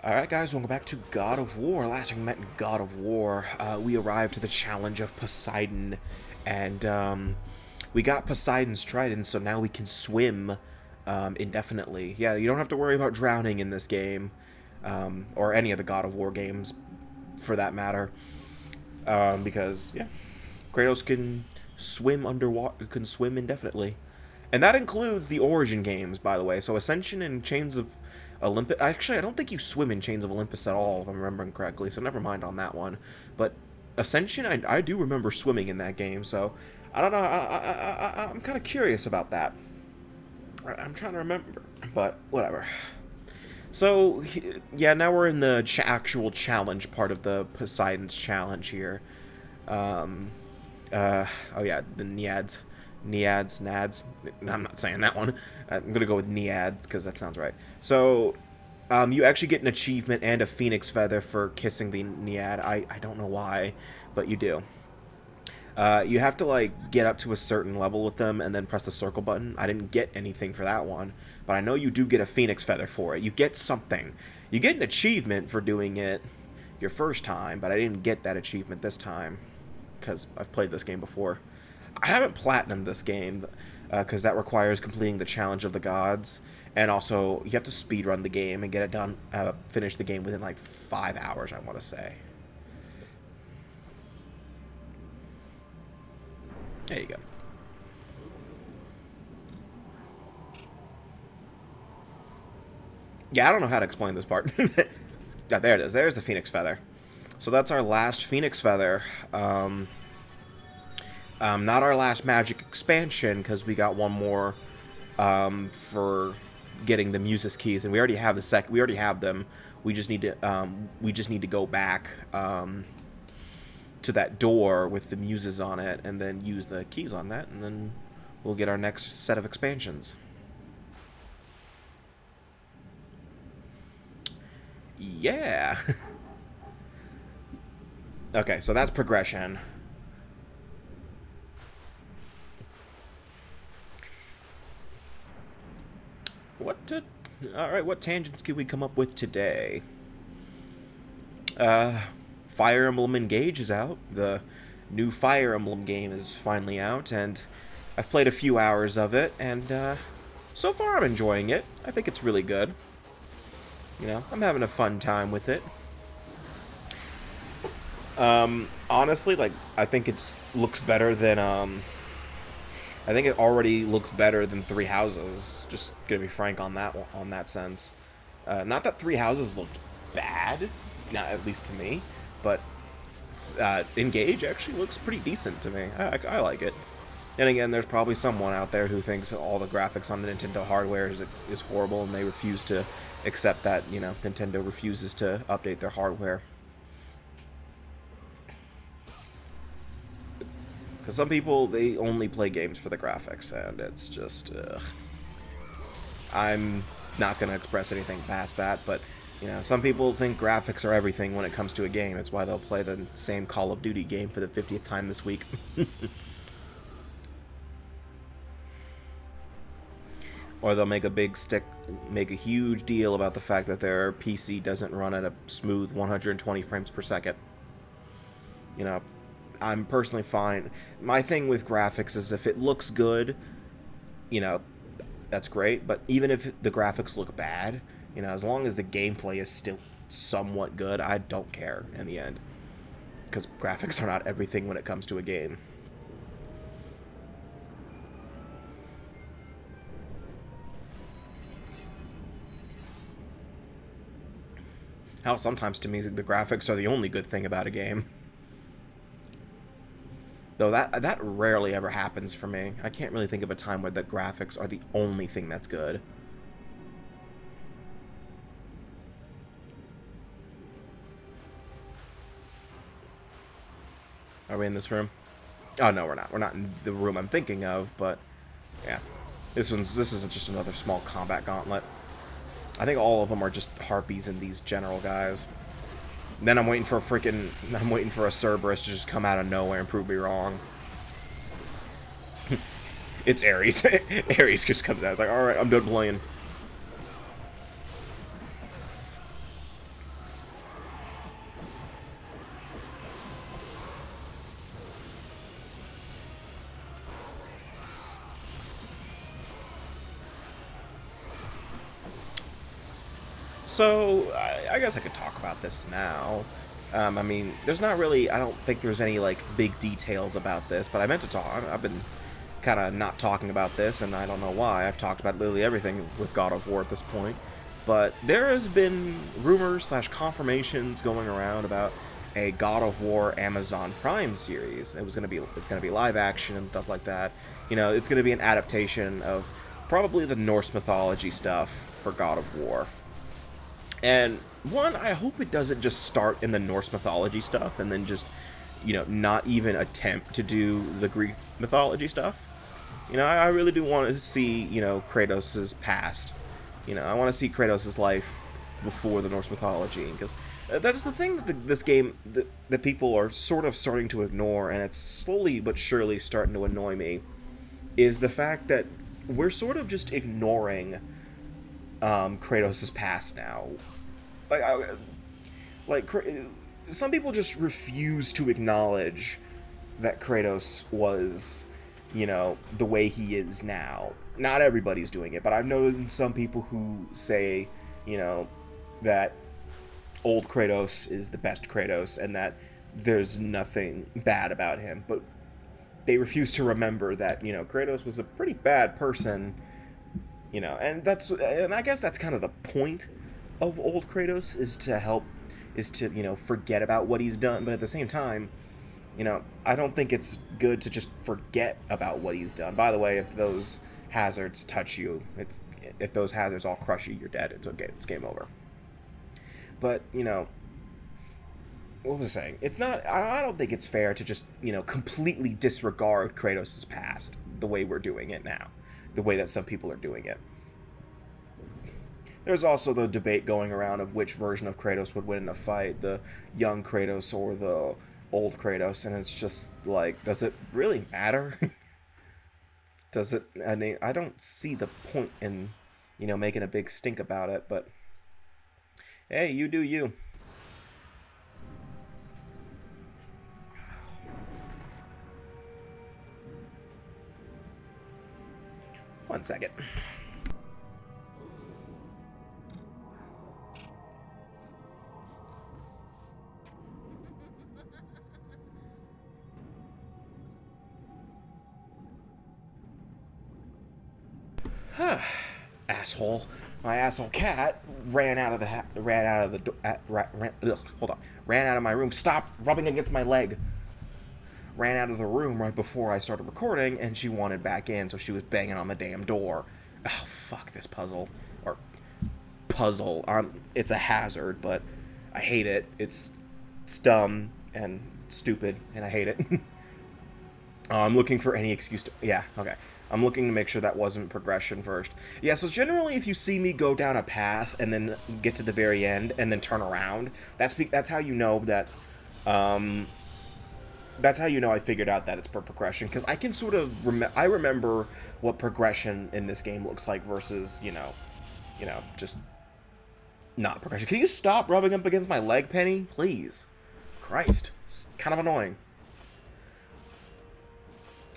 Alright guys, welcome back to God of War. Last time we met in God of War, we arrived to the challenge of Poseidon, and we got Poseidon's trident, so now we can swim indefinitely. Yeah, you don't have to worry about drowning in this game, or any of the God of War games, for that matter, because, yeah, Kratos can swim underwater, can swim indefinitely. And that includes the Origin games, by the way, so Ascension and Chains of Olympus. Actually, I don't think you swim in Chains of Olympus at all, if I'm remembering correctly, so never mind on that one. But Ascension, I do remember swimming in that game, so I don't know. I'm kind of curious about that. I'm trying to remember, but whatever. So, yeah, now we're in the actual challenge part of the Poseidon's challenge here. Oh yeah, the Neads. Nads. No, I'm not saying that one. I'm gonna go with Neads because that sounds right. So, you actually get an achievement and a phoenix feather for kissing the Nead. I don't know why, but you do. You have to like get up to a certain level with them and then press the circle button. I didn't get anything for that one, but I know you do get a phoenix feather for it. You get something. You get an achievement for doing it your first time, but I didn't get that achievement this time because I've played this game before. I haven't platinumed this game because that requires completing the challenge of the gods, and also you have to speedrun the game and get it done, finish the game within like 5 hours, I want to say. There you go. Yeah, I don't know how to explain this part. Yeah, there it is. There's the Phoenix Feather. So that's our last Phoenix Feather. Not our last magic expansion, because we got one more for getting the Muses keys, and we already have the we already have them. We just need to go back to that door with the Muses on it, and then use the keys on that, and then we'll get our next set of expansions. Yeah. Okay, so that's progression. Alright, what tangents can we come up with today? Fire Emblem Engage is out. The new Fire Emblem game is finally out, and I've played a few hours of it, and so far I'm enjoying it. I think it's really good. You know, I'm having a fun time with it. Honestly, like, I think it looks better than, I think it already looks better than Three Houses. Just gonna be frank on that sense. Not that Three Houses looked bad, not at least to me, but Engage actually looks pretty decent to me. I like it. And again, there's probably someone out there who thinks all the graphics on the Nintendo hardware is horrible, and they refuse to accept that, you know, Nintendo refuses to update their hardware. Because some people, they only play games for the graphics, and it's just, I'm not going to express anything past that, but, you know, some people think graphics are everything when it comes to a game. It's why they'll play the same Call of Duty game for the 50th time this week. Or they'll make a huge deal about the fact that their PC doesn't run at a smooth 120 frames per second. You know, I'm personally fine. My thing with graphics is if it looks good, you know, that's great. But even if the graphics look bad, you know, as long as the gameplay is still somewhat good, I don't care in the end. Because graphics are not everything when it comes to a game. Hell, sometimes to me, the graphics are the only good thing about a game. Though that rarely ever happens for me. I can't really think of a time where the graphics are the only thing that's good. Are we in this room? Oh no, we're not. We're not in the room I'm thinking of, but yeah. This is just another small combat gauntlet. I think all of them are just harpies and these general guys. And then I'm waiting for a Cerberus to just come out of nowhere and prove me wrong. It's Ares. Ares just comes out. It's like, alright, I'm done playing. So, I guess I could talk about this now. I mean, there's not really, I don't think there's any, like, big details about this, but I meant to talk. I've been kind of not talking about this, and I don't know why. I've talked about literally everything with God of War at this point. But there has been rumors / confirmations going around about a God of War Amazon Prime series. It's gonna be live action and stuff like that. You know, it's gonna be an adaptation of probably the Norse mythology stuff for God of War. And one, I hope it doesn't just start in the Norse mythology stuff and then just, you know, not even attempt to do the Greek mythology stuff. You know, I really do want to see, you know, Kratos' past. You know, I want to see Kratos' life before the Norse mythology, because that's the thing that this game, that people are sort of starting to ignore, and it's slowly but surely starting to annoy me, is the fact that we're sort of just ignoring Kratos' past now. Like, some people just refuse to acknowledge that Kratos was, you know, the way he is now. Not everybody's doing it, but I've known some people who say, you know, that old Kratos is the best Kratos and that there's nothing bad about him. But they refuse to remember that, you know, Kratos was a pretty bad person, you know, and I guess that's kind of the point of old Kratos, is to, you know, forget about what he's done. But at the same time, you know, I don't think it's good to just forget about what he's done. By the way, if those hazards touch you, if those hazards all crush you, you're dead. It's okay. It's game over. But, you know, what was I saying? It's not, I don't think it's fair to just, you know, completely disregard Kratos' past the way we're doing it now. The way that some people are doing it. There's also the debate going around of which version of Kratos would win in a fight, the young Kratos or the old Kratos, and it's just like, does it really matter? Does it? I mean, I don't see the point in, you know, making a big stink about it, but hey, you do you. One second. Asshole. My asshole cat ran out of my room. Stop rubbing against my leg. Ran out of the room right before I started recording, and she wanted back in, so she was banging on the damn door. Oh, fuck this puzzle. Or puzzle. It's a hazard, but I hate it. It's dumb and stupid, and I hate it. I'm looking for any excuse to... Yeah, okay. I'm looking to make sure that wasn't progression first. Yeah, so generally if you see me go down a path and then get to the very end and then turn around, that's how you know that... that's how you know I figured out that it's per progression, because I can sort of... I remember what progression in this game looks like versus, you know, just not progression. Can you stop rubbing up against my leg, Penny? Please. Christ. It's kind of annoying.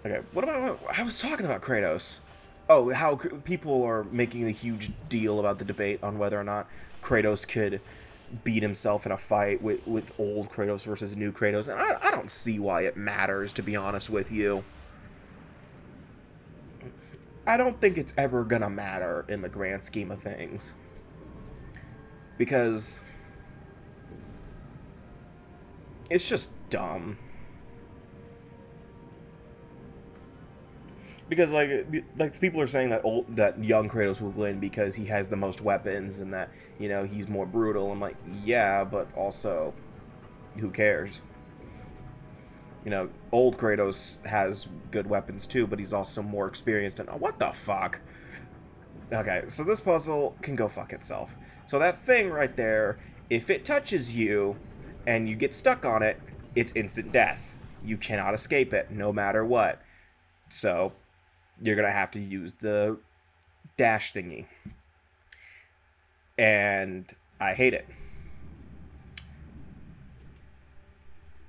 Okay, what about... I was talking about Kratos. Oh, how people are making a huge deal about the debate on whether or not Kratos could beat himself in a fight with old Kratos versus new Kratos. And I don't see why it matters, to be honest with you. I don't think it's ever gonna matter in the grand scheme of things. Because it's just dumb. Because like people are saying that young Kratos will win because he has the most weapons and that, you know, he's more brutal. I'm like, yeah, but also, who cares? You know, old Kratos has good weapons too, but he's also more experienced. And what the fuck? Okay, so this puzzle can go fuck itself. So that thing right there, if it touches you and you get stuck on it, it's instant death. You cannot escape it, no matter what. So you're going to have to use the dash thingy. And I hate it.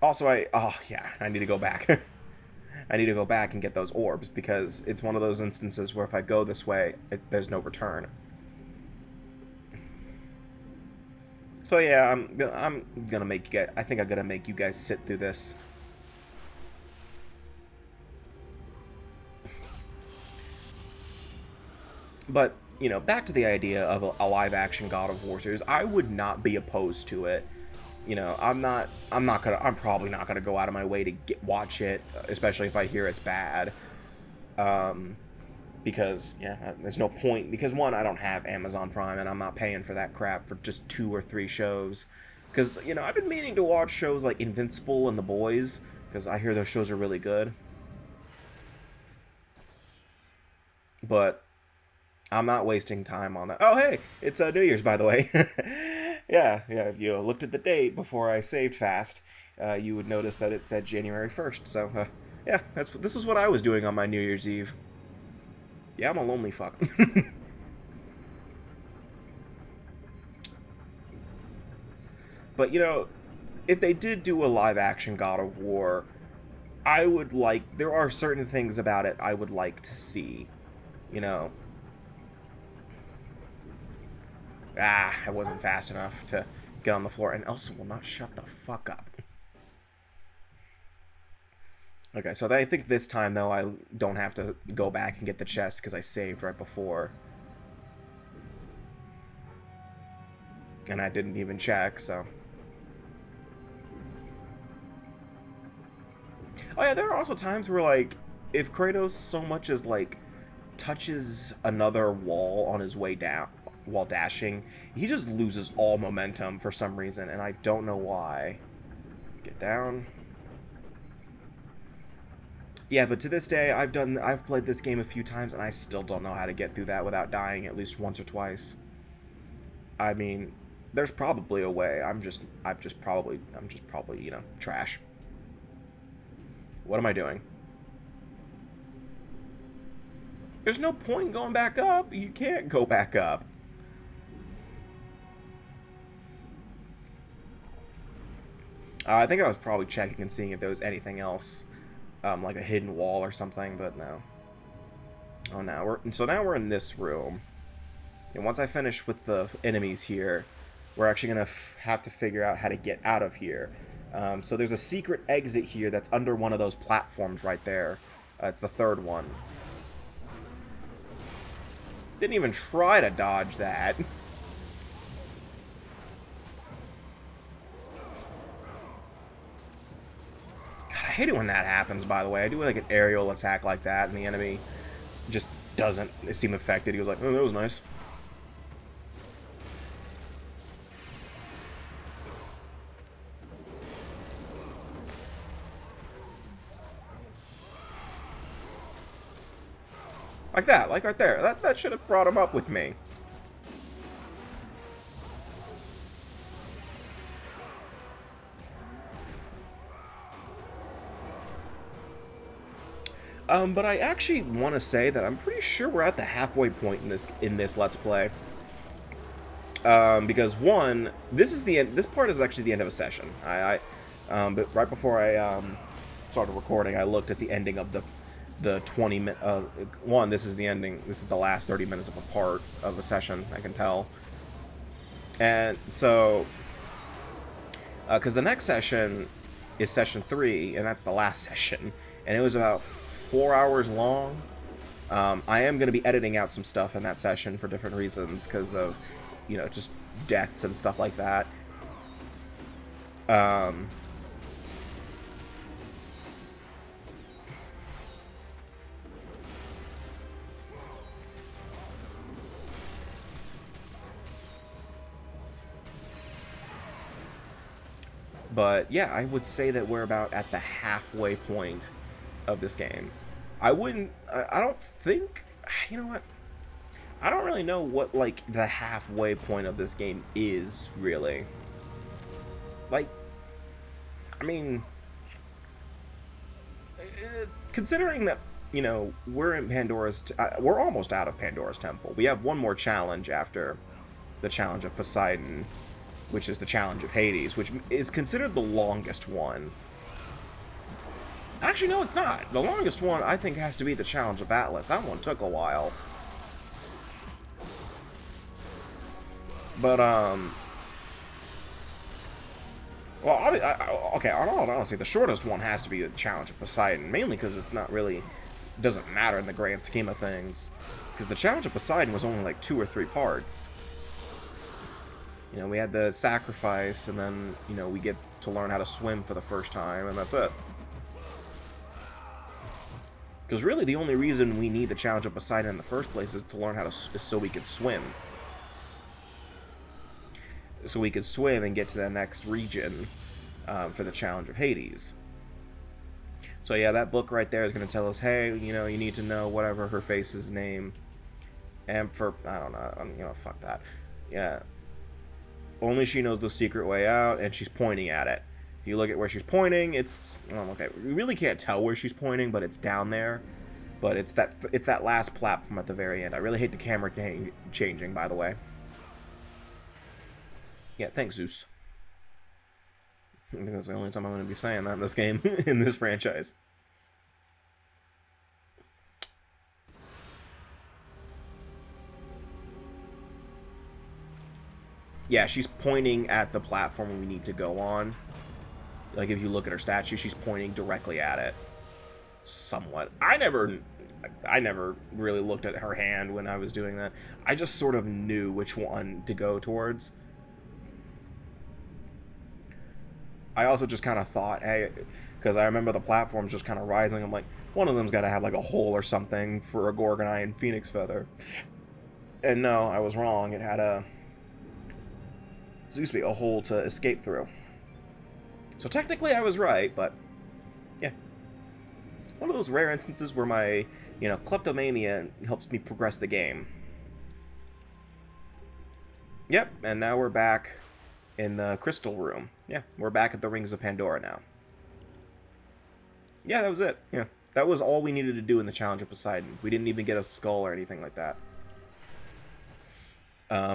Also, I need to go back. I need to go back and get those orbs, because it's one of those instances where if I go this way, there's no return. So yeah, I'm gonna make you guys. I think I'm gonna make you guys sit through this. But you know, back to the idea of a live-action God of War series, I would not be opposed to it. You know, I'm probably not gonna go out of my way to watch it, especially if I hear it's bad. Because yeah, there's no point. Because one, I don't have Amazon Prime, and I'm not paying for that crap for just 2 or 3 shows. Because you know, I've been meaning to watch shows like Invincible and The Boys, because I hear those shows are really good. But I'm not wasting time on that. Oh hey, it's New Year's, by the way. Yeah, if you looked at the date before I saved fast, you would notice that it said January 1st. So yeah, this is what I was doing on my New Year's Eve. Yeah, I'm a lonely fuck. But, you know, if they did do a live-action God of War, I would like... There are certain things about it I would like to see. You know... I wasn't fast enough to get on the floor. And Elsa will not shut the fuck up. Okay, so I think this time, though, I don't have to go back and get the chest because I saved right before. And I didn't even check, so... Oh yeah, there are also times where, like, if Kratos so much as, like, touches another wall on his way down while dashing, he just loses all momentum for some reason, and I don't know why. Get down. Yeah, but to this day, I've played this game a few times, and I still don't know how to get through that without dying at least once or twice. I mean, there's probably a way. I'm just probably, you know, trash. What am I doing? There's no point in going back up. You can't go back up. I think I was probably checking and seeing if there was anything else, like a hidden wall or something, but no. Oh, now we're in this room. And once I finish with the enemies here, we're actually gonna have to figure out how to get out of here. So there's a secret exit here that's under one of those platforms right there. It's the third one. Didn't even try to dodge that. God, I hate it when that happens, by the way. I do like an aerial attack like that, and the enemy just doesn't seem affected. He goes like, oh, that was nice. Like that, like right there. That should have brought him up with me. But I actually want to say that I'm pretty sure we're at the halfway point in this Let's Play. Because one, this is the end. This part is actually the end of a session. But right before I started recording, I looked at the ending of the 20-minute. One, this is the ending. This is the last 30 minutes of a part of a session. I can tell. And so, because the next session is session 3, and that's the last session, and it was about 4 hours long. I am going to be editing out some stuff in that session for different reasons, because of, you know, just deaths and stuff like that. But yeah, I would say that we're about at the halfway point of this game. I don't think, you know what? I don't really know what, like, the halfway point of this game is, really. Like, I mean, considering that, you know, we're in we're almost out of Pandora's Temple. We have one more challenge after the challenge of Poseidon, which is the challenge of Hades, which is considered the longest one. Actually, no, it's not. The longest one, I think, has to be the challenge of Atlas. That one took a while. But, Well, okay, on all honesty, the shortest one has to be the Challenge of Poseidon, mainly because it's not really, doesn't matter in the grand scheme of things. Because the Challenge of Poseidon was only like 2 or 3 parts. You know, we had the sacrifice, and then, you know, we get to learn how to swim for the first time, and that's it. Because really, the only reason we need the Challenge of Poseidon in the first place is to learn how to, is so we can swim. So we could swim and get to the next region for the Challenge of Hades. So yeah, that book right there is going to tell us, hey, you know, you need to know whatever her face's name. And for, I don't know, you know, fuck that. Yeah. Only she knows the secret way out, and she's pointing at it. If you look at where she's pointing, it's, okay, we really can't tell where she's pointing, but it's down there. But it's that last platform at the very end. I really hate the camera changing, by the way. Yeah, thanks, Zeus. I think that's the only time I'm going to be saying that in this game, in this franchise. Yeah, she's pointing at the platform we need to go on. Like, if you look at her statue, she's pointing directly at it. Somewhat. I never really looked at her hand when I was doing that. I just sort of knew which one to go towards. I also just kind of thought, hey, because I remember the platforms just kind of rising. I'm like, one of them's got to have like a hole or something for a Gorgonite and Phoenix Feather. And no, I was wrong. It had a hole to escape through. So technically I was right, but yeah. One of those rare instances where my, you know, kleptomania helps me progress the game. Yep, and now we're back in the crystal room. Yeah, we're back at the Rings of Pandora now. Yeah, that was it. Yeah, that was all we needed to do in the Challenge of Poseidon. We didn't even get a skull or anything like that.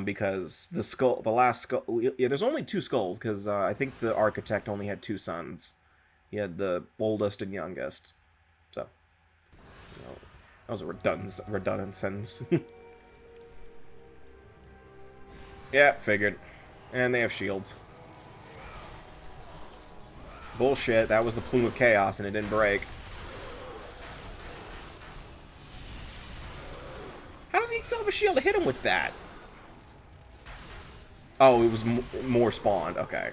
Because the last skull, yeah, there's only 2 skulls, because I think the architect only had 2 sons. He had the oldest and youngest. So, you know, that was a redundant sentence. Yeah, figured. And they have shields. Bullshit, that was the Plume of Chaos and it didn't break. How does he still have a shield to hit him with that? Oh, it was more spawned. Okay.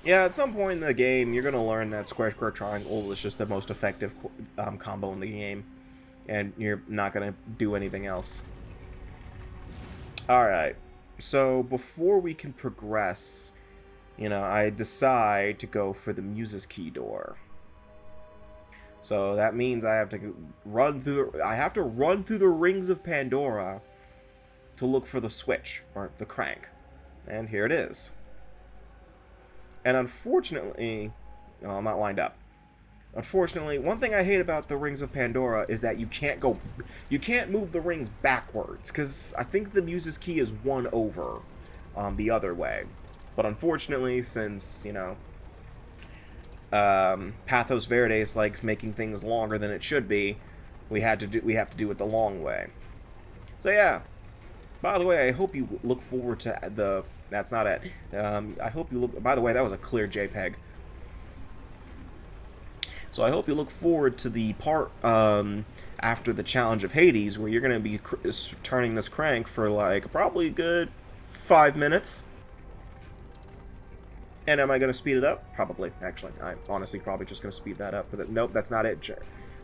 Yeah, at some point in the game, you're going to learn that square, square, triangle is just the most effective combo in the game. And you're not going to do anything else. Alright. So, before we can progress, you know, I decide to go for the Muse's Key door. So, that means I have to run through the Rings of Pandora to look for the switch, or the crank. And here it is. And unfortunately, no, I'm not lined up. Unfortunately, one thing I hate about the Rings of Pandora is that you can't move the rings backwards, because I think the Muse's Key is 1 over the other way. But unfortunately, since, you know, Pathos Verdes likes making things longer than it should be, we have to do it the long way. So yeah. By the way, I hope you look forward to the... That's not it. I hope you look... By the way, that was a clear JPEG. So I hope you look forward to the part after the Challenge of Hades, where you're going to be turning this crank for, like, probably a good 5 minutes. And am I going to speed it up? Probably, actually. I'm honestly probably just going to speed that up for the... Nope, that's not it.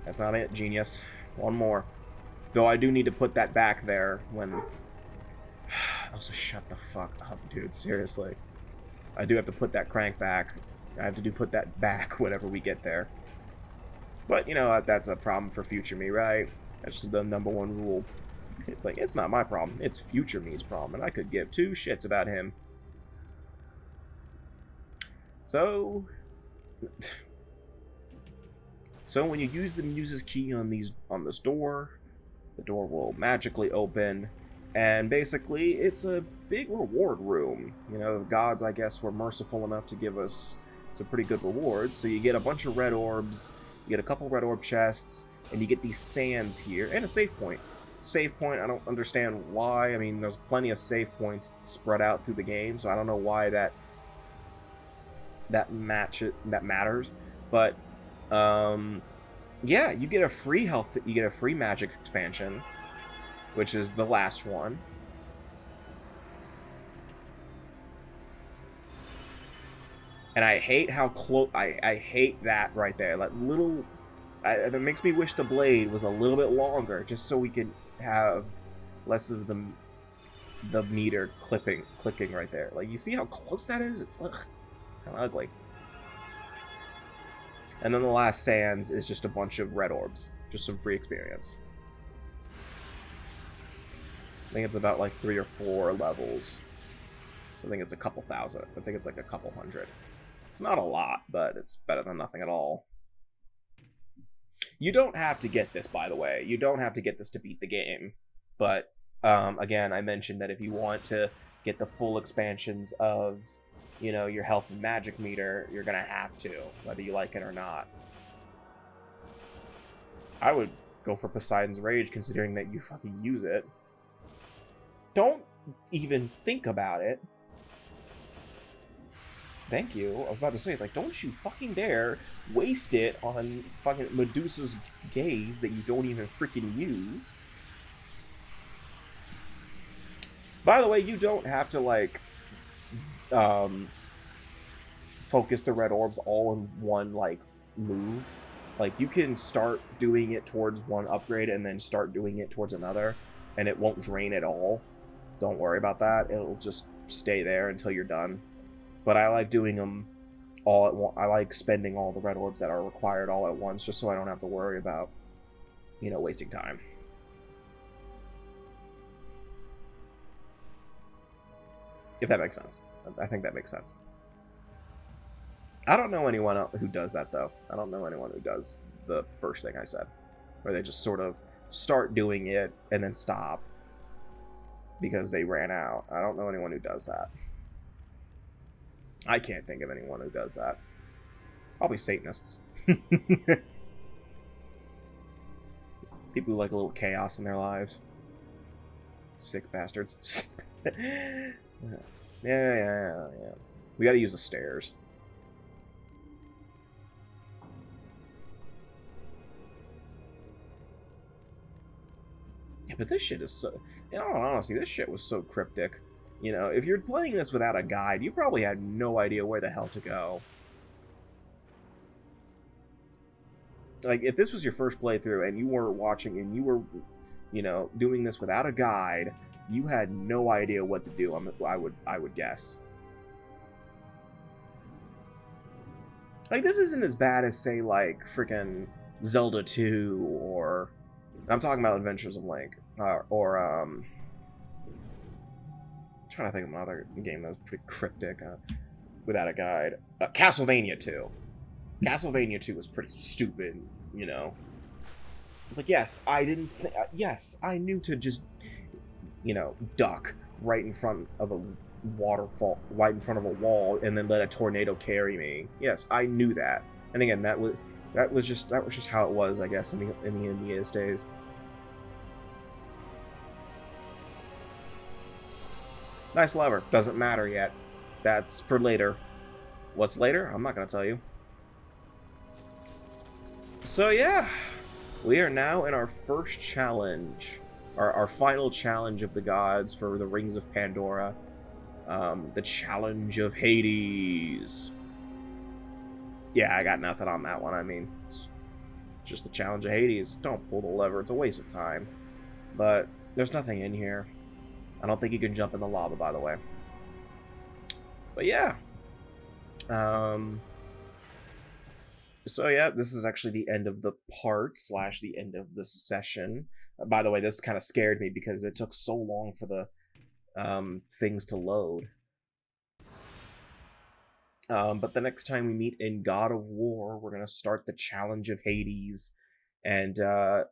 That's not it, genius. One more. Though I do need to put that back there when... Also, shut the fuck up, dude. Seriously. I do have to put that crank back. I have to put that back whenever we get there. But, you know, that's a problem for future me, right? That's the #1 rule. It's like, it's not my problem. It's future me's problem, and I could give 2 shits about him. So... So when you use the Muse's Key on this door, the door will magically open... And basically, it's a big reward room. You know, the gods, I guess, were merciful enough to give us It's a pretty good reward. So you get a bunch of red orbs, you get a couple red orb chests, and you get these sands here, and a save point. Save point, I don't understand why. I mean, there's plenty of save points spread out through the game, so I don't know why that matters. But yeah, you get a free health, you get a free magic expansion, which is the last one. And I hate how close, I hate that right there. That little, that makes me wish the blade was a little bit longer, just so we could have less of the meter clicking right there. Like, you see how close that is? It's kind of ugly. And then the last sands is just a bunch of red orbs, just some free experience. I think it's about like 3 or 4 levels. I think it's a couple thousand. I think it's like a couple hundred. It's not a lot, but it's better than nothing at all. You don't have to get this, by the way. You don't have to get this to beat the game. But, again, I mentioned that if you want to get the full expansions of, you know, your health and magic meter, you're going to have to, whether you like it or not. I would go for Poseidon's Rage, considering that you fucking use it. Don't even think about it. Thank you. I was about to say, it's like, don't you fucking dare waste it on fucking Medusa's gaze that you don't even freaking use. By the way, you don't have to, like, focus the red orbs all in one, like, move. Like, you can start doing it towards one upgrade and then start doing it towards another, and it won't drain at all. Don't worry about that. It'll just stay there until you're done. But I like doing them all at once. I like spending all the red orbs that are required all at once, just so I don't have to worry about, you know, wasting time. If that makes sense. I think that makes sense. I don't know anyone who does that, though. I don't know anyone who does the first thing I said, where they just sort of start doing it and then stop because they ran out. I don't know anyone who does that. I can't think of anyone who does that. Probably Satanists. People who like a little chaos in their lives. Sick bastards. Yeah. We gotta use the stairs. Yeah, but this shit is so... In all honesty, this shit was so cryptic. You know, if you're playing this without a guide, you probably had no idea where the hell to go. Like, if this was your first playthrough and you were watching and you were, you know, doing this without a guide, you had no idea what to do, I would guess. Like, this isn't as bad as, say, like, freaking Zelda 2, or... I'm talking about Adventures of Link. I'm trying to think of another game that was pretty cryptic without a guide. Castlevania 2. Castlevania 2 was pretty stupid, you know. It's like, yes, I didn't think... yes, I knew to just, you know, duck right in front of a waterfall, right in front of a wall, and then let a tornado carry me. Yes, I knew that. And again, that was just how it was, I guess, in the NES days. Nice lever. Doesn't matter yet. That's for later. What's later? I'm not gonna tell you. So yeah, we are now in our first challenge, our final challenge of the gods for the Rings of Pandora, the Challenge of Hades. Yeah, I got nothing on that one. I mean, it's just the Challenge of Hades. Don't pull the lever. It's a waste of time. But there's nothing in here. I don't think you can jump in the lava, by the way. But yeah. So yeah, this is actually the end of the part, / the end of the session. By the way, this kind of scared me because it took so long for the things to load. But the next time we meet in God of War, we're going to start the Challenge of Hades. And I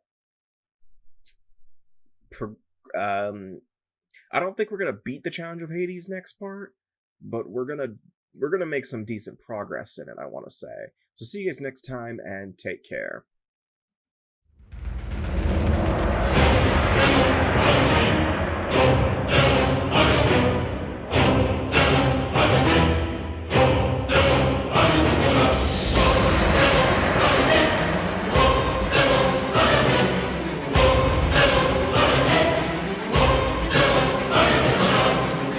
don't think we're going to beat the Challenge of Hades next part, but we're going to we're gonna make some decent progress in it, I want to say. So see you guys next time, and take care.